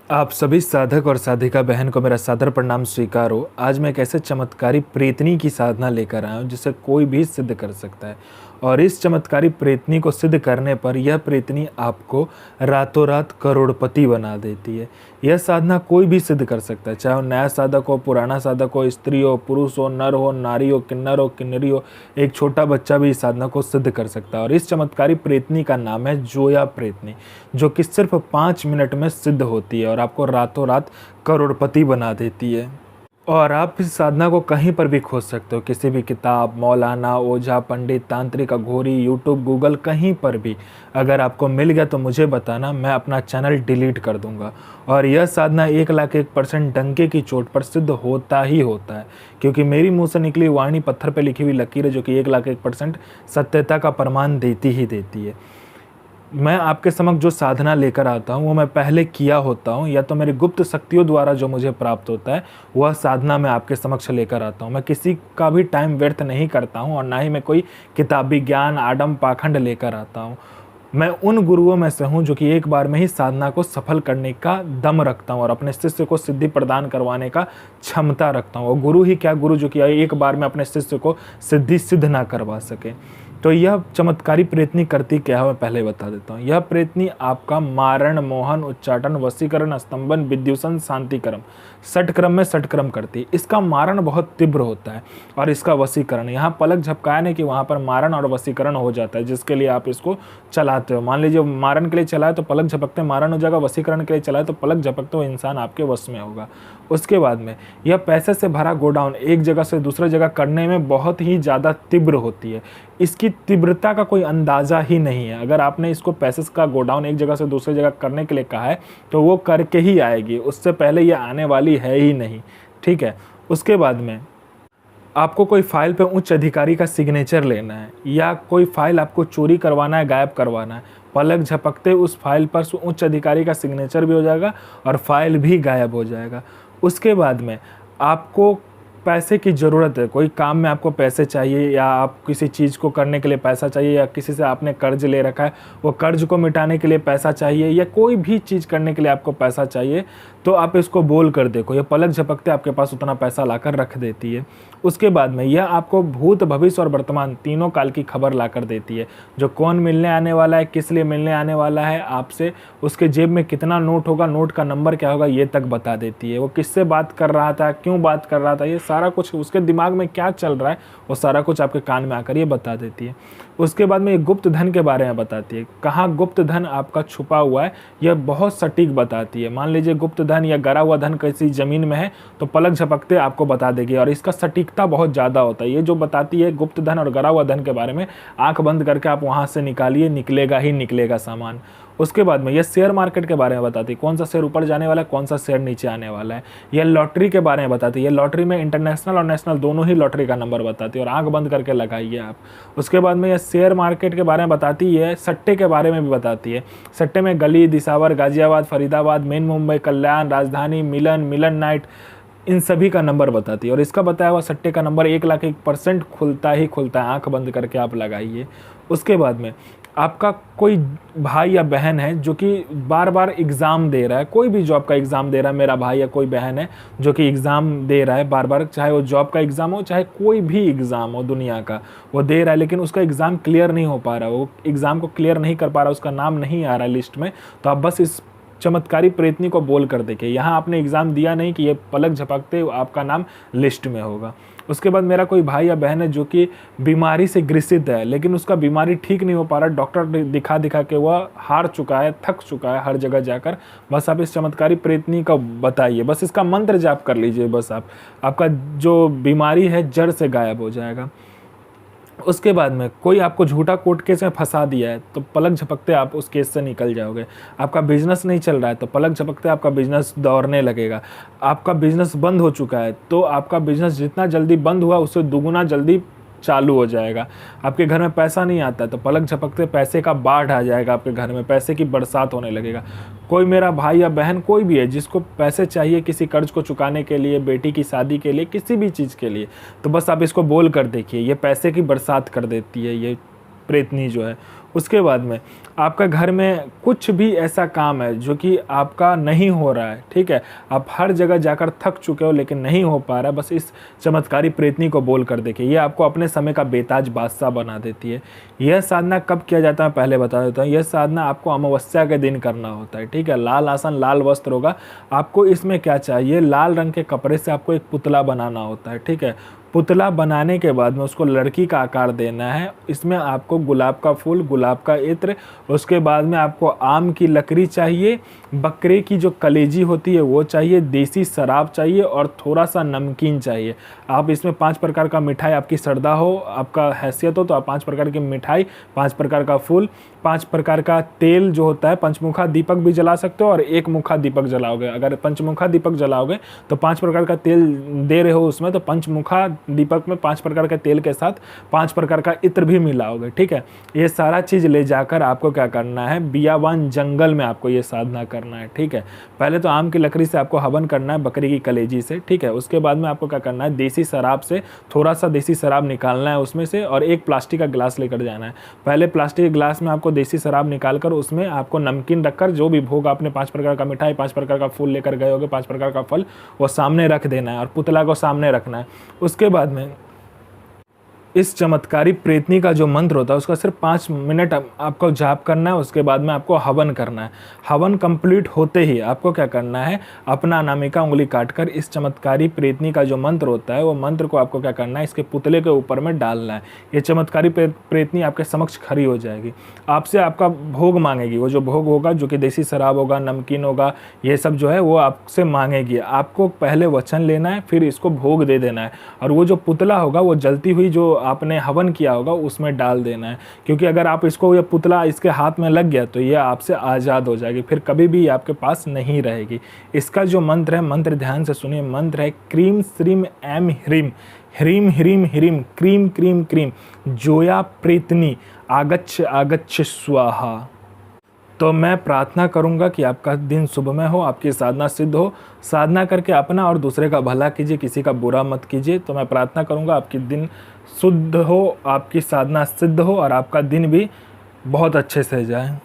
आप सभी साधक और साधिका बहन को मेरा सादर प्रणाम स्वीकार हो। आज मैं एक ऐसे चमत्कारी प्रेतनी की साधना लेकर आया हूँ जिसे कोई भी सिद्ध कर सकता है। और इस चमत्कारी प्रेतनी को सिद्ध करने पर यह प्रेतनी आपको रातों रात करोड़पति बना देती है। यह साधना कोई भी सिद्ध कर सकता है, चाहे वो नया साधक हो, पुराना साधक हो, स्त्री हो, पुरुष हो, नर हो, नारी हो, किन्नर हो, किन्नरी हो, एक छोटा बच्चा भी इस साधना को सिद्ध कर सकता है। और इस चमत्कारी प्रेतनी का नाम है जोया प्रेतनी, जो कि सिर्फ 5 मिनट में सिद्ध होती है और आपको रातों रात करोड़पति बना देती है। और आप इस साधना को कहीं पर भी खोज सकते हो, किसी भी किताब, मौलाना, ओझा, पंडित, तांत्रिक, अघोरी, यूट्यूब, गूगल, कहीं पर भी। अगर आपको मिल गया तो मुझे बताना, मैं अपना चैनल डिलीट कर दूंगा। और यह साधना 1,01% डंके की चोट पर सिद्ध होता ही होता है, क्योंकि मेरी मुंह से निकली वाणी पत्थर पर लिखी हुई लकीर है, जो कि 1,01% सत्यता का प्रमाण देती ही देती है। मैं आपके समक्ष जो साधना लेकर आता हूँ वो मैं पहले किया होता हूँ, या तो मेरी गुप्त शक्तियों द्वारा जो मुझे प्राप्त होता है वह साधना मैं आपके समक्ष लेकर आता हूँ। मैं किसी का भी टाइम व्यर्थ नहीं करता हूँ और ना ही मैं कोई किताबी ज्ञान, आडम पाखंड लेकर आता हूँ। मैं उन गुरुओं में से हूँ जो कि एक बार में ही साधना को सफल करने का दम रखता हूँ और अपने शिष्य को सिद्धि प्रदान करवाने का क्षमता रखता हूँ। और गुरु ही क्या, गुरु जो कि एक बार में अपने शिष्य को सिद्धि सिद्ध ना करवा सके। तो यह चमत्कारी प्रेतनी करती क्या है मैं पहले बता देता हूँ। यह प्रेतनी आपका मारण, मोहन, उच्चाटन, वशीकरण, स्तंभन, विद्युषण, शांतिक्रम, षटक्रम में षटक्रम करती है। इसका मारण बहुत तीव्र होता है और इसका वशीकरण, यहाँ पलक झपकाया नहीं कि वहाँ पर मारण और वशीकरण हो जाता है, जिसके लिए आप इसको चलाते हो। मान लीजिए मारण के लिए चलाए तो पलक झपकते मारण हो जाएगा, वशीकरण के लिए चलाए तो पलक झपकते वो इंसान आपके वश में होगा। उसके बाद में यह पैसे से भरा गोडाउन एक जगह से दूसरी जगह करने में बहुत ही ज़्यादा तीव्र होती है। इसकी तीव्रता का कोई अंदाज़ा ही नहीं है। अगर आपने इसको पैसे का गोडाउन एक जगह से दूसरी जगह करने के लिए कहा है तो वो करके ही आएगी, उससे पहले ये आने वाली है ही नहीं। ठीक है। उसके बाद में आपको कोई फाइल पे उच्च अधिकारी का सिग्नेचर लेना है, या कोई फाइल आपको चोरी करवाना है, गायब करवाना है, पलक झपकते उस फाइल पर उच्च अधिकारी का सिग्नेचर भी हो जाएगा और फाइल भी गायब हो जाएगा। उसके बाद में आपको पैसे की ज़रूरत है, कोई काम में आपको पैसे चाहिए, या आप किसी चीज़ को करने के लिए पैसा चाहिए, या किसी से आपने कर्ज ले रखा है वो कर्ज को मिटाने के लिए पैसा चाहिए, या कोई भी चीज़ करने के लिए आपको पैसा चाहिए, तो आप इसको बोल कर देखो, ये पलक झपकते आपके पास उतना पैसा लाकर रख देती है। उसके बाद में यह आपको भूत, भविष्य और वर्तमान तीनों काल की खबर लाकर देती है, जो कौन मिलने आने वाला है, किस लिए मिलने आने वाला है आपसे, उसके जेब में कितना नोट होगा, नोट का नंबर क्या होगा, ये तक बता देती है। वो किससे बात कर रहा था, क्यों बात कर रहा था, ये सारा कुछ, उसके दिमाग में क्या चल रहा है, वो सारा कुछ आपके कान में आकर ये बता देती है। उसके बाद में ये गुप्त धन के बारे में बताती है, कहाँ गुप्त धन आपका छुपा हुआ है, यह बहुत सटीक बताती है। मान लीजिए गुप्त धन या गिरा हुआ धन किसी ज़मीन में है तो पलक झपकते आपको बता देगी, और इसका सटीकता बहुत ज़्यादा होता है। ये जो बताती है गुप्त धन और गिरा हुआ धन के बारे में, आंख बंद करके आप वहाँ से निकालिए, निकलेगा ही निकलेगा सामान। उसके बाद में यह शेयर मार्केट के बारे में बताती है, कौन सा शेयर ऊपर जाने वाला है, कौन सा शेयर नीचे आने वाला है। यह लॉटरी के बारे में बताती है, लॉटरी में इंटरनेशनल और नेशनल दोनों ही लॉटरी का नंबर बताती है, और आंख बंद करके लगाइए आप। उसके बाद में यह शेयर मार्केट के बारे में बताती है, सट्टे के बारे में भी बताती है। सट्टे में गली, दिसावर, गाजियाबाद, फरीदाबाद, मेन मुंबई, कल्याण, राजधानी, मिलन, मिलन नाइट, इन सभी का नंबर बताती है। और इसका बताया हुआ सट्टे का नंबर 1,01% खुलता ही खुलता है, आंख बंद करके आप लगाइए। उसके बाद में आपका कोई भाई या बहन है जो कि बार बार एग्ज़ाम दे रहा है, कोई भी जॉब का एग्ज़ाम दे रहा है, मेरा भाई या कोई बहन है जो कि एग्ज़ाम दे रहा है बार बार, चाहे वो जॉब का एग्ज़ाम हो, चाहे कोई भी एग्ज़ाम हो दुनिया का, वो दे रहा है लेकिन उसका एग्ज़ाम क्लियर नहीं हो पा रहा, वो एग्ज़ाम को क्लियर नहीं कर पा रहा, उसका नाम नहीं आ रहा लिस्ट में, तो आप बस इस चमत्कारी प्रेतनी को बोल कर देखिए, यहाँ आपने एग्ज़ाम दिया नहीं कि ये पलक झपकते आपका नाम लिस्ट में होगा। उसके बाद मेरा कोई भाई या बहन है जो कि बीमारी से ग्रसित है, लेकिन उसका बीमारी ठीक नहीं हो पा रहा, डॉक्टर दिखा दिखा के वह हार चुका है, थक चुका है हर जगह जाकर, बस आप इस चमत्कारी प्रेतनी का बताइए, बस इसका मंत्र जाप कर लीजिए, बस आपका जो बीमारी है जड़ से गायब हो जाएगा। उसके बाद में कोई आपको झूठा कोर्ट केस में फंसा दिया है तो पलक झपकते आप उस केस से निकल जाओगे। आपका बिजनेस नहीं चल रहा है तो पलक झपकते आपका बिजनेस दौड़ने लगेगा। आपका बिजनेस बंद हो चुका है तो आपका बिजनेस जितना जल्दी बंद हुआ उससे दुगुना जल्दी चालू हो जाएगा। आपके घर में पैसा नहीं आता है तो पलक झपकते पैसे का बाढ़ आ जाएगा, आपके घर में पैसे की बरसात होने लगेगा। कोई मेरा भाई या बहन कोई भी है जिसको पैसे चाहिए किसी कर्ज को चुकाने के लिए, बेटी की शादी के लिए, किसी भी चीज़ के लिए, तो बस आप इसको बोल कर देखिए, ये पैसे की बरसात कर देती है ये प्रेतनी जो है। उसके बाद में आपका घर में कुछ भी ऐसा काम है जो कि आपका नहीं हो रहा है, ठीक है, आप हर जगह जाकर थक चुके हो लेकिन नहीं हो पा रहा है, बस इस चमत्कारी प्रेतनी को बोल कर देखिए, ये आपको अपने समय का बेताज बादशाह बना देती है। यह साधना कब किया जाता है पहले बता देता हूँ। यह साधना आपको अमावस्या के दिन करना होता है, ठीक है। लाल आसन, लाल वस्त्र होगा। आपको इसमें क्या चाहिए, लाल रंग के कपड़े से आपको एक पुतला बनाना होता है, ठीक है। पुतला बनाने के बाद में उसको लड़की का आकार देना है। इसमें आपको गुलाब का फूल, गुलाब का इत्र, उसके बाद में आपको आम की लकड़ी चाहिए, बकरे की जो कलेजी होती है वो चाहिए, देसी शराब चाहिए और थोड़ा सा नमकीन चाहिए। आप इसमें 5 प्रकार का मिठाई, आपकी श्रद्धा हो, आपका हैसियत हो तो आप 5 प्रकार की मिठाई, 5 प्रकार का फूल, 5 प्रकार का तेल जो होता है, पंचमुखा दीपक भी जला सकते हो और एक मुखा दीपक जलाओगे। अगर पंचमुखा दीपक जलाओगे तो 5 प्रकार का तेल दे रहे हो उसमें, तो पंचमुखा दीपक में 5 प्रकार के तेल के साथ 5 प्रकार का इत्र भी मिलाओगे, ठीक है। ये सारा चीज़ ले जाकर आपको क्या करना है, बियाबान जंगल में आपको ये साधना करना है, ठीक है। पहले तो आम की लकड़ी से आपको हवन करना है, बकरी की कलेजी से, ठीक है। उसके बाद में आपको क्या करना है, देसी शराब से थोड़ा सा देसी शराब निकालना है उसमें से और एक प्लास्टिक का गिलास लेकर जाना है। पहले प्लास्टिक के गिलास में आपको देसी शराब निकालकर उसमें आपको नमकीन रखकर, जो भी भोग आपने 5 प्रकार का मिठाई, 5 प्रकार का फूल लेकर गए होगे, 5 प्रकार का फल, वो सामने रख देना है और पुतला को सामने रखना है। उसके बाद में इस चमत्कारी प्रेतनी का जो मंत्र होता है उसका सिर्फ 5 मिनट आपको जाप करना है। उसके बाद में आपको हवन करना है। हवन कंप्लीट होते ही आपको क्या करना है, अपना अनामिका उंगली काटकर इस चमत्कारी प्रेतनी का जो मंत्र होता है वो मंत्र को आपको क्या करना है, इसके पुतले के ऊपर में डालना है। ये चमत्कारी प्रेतनी आपके समक्ष खड़ी हो जाएगी, आपसे आपका भोग मांगेगी। वो जो भोग होगा, जो कि देसी शराब होगा, नमकीन होगा, ये सब जो है वो आपसे मांगेगी। आपको पहले वचन लेना है, फिर इसको भोग दे देना है और वो जो पुतला होगा वो जलती हुई जो आपने हवन किया होगा उसमें डाल देना है। क्योंकि अगर आप इसको, ये पुतला इसके हाथ में लग गया तो ये आपसे आज़ाद हो जाएगी, फिर कभी भी आपके पास नहीं रहेगी। इसका जो मंत्र है, मंत्र ध्यान से सुनिए, मंत्र है क्रीम श्रीम एम ह्रीम, ह्रीम ह्रीम ह्रीम क्रीम क्रीम क्रीम जोया प्रेतनी आगच्छ आगच्छ स्वाहा। तो मैं प्रार्थना करूंगा कि आपका दिन शुभमय हो, आपकी साधना सिद्ध हो। साधना करके अपना और दूसरे का भला कीजिए, किसी का बुरा मत कीजिए। तो मैं प्रार्थना करूंगा आपकी दिन शुद्ध हो, आपकी साधना सिद्ध हो और आपका दिन भी बहुत अच्छे से जाए।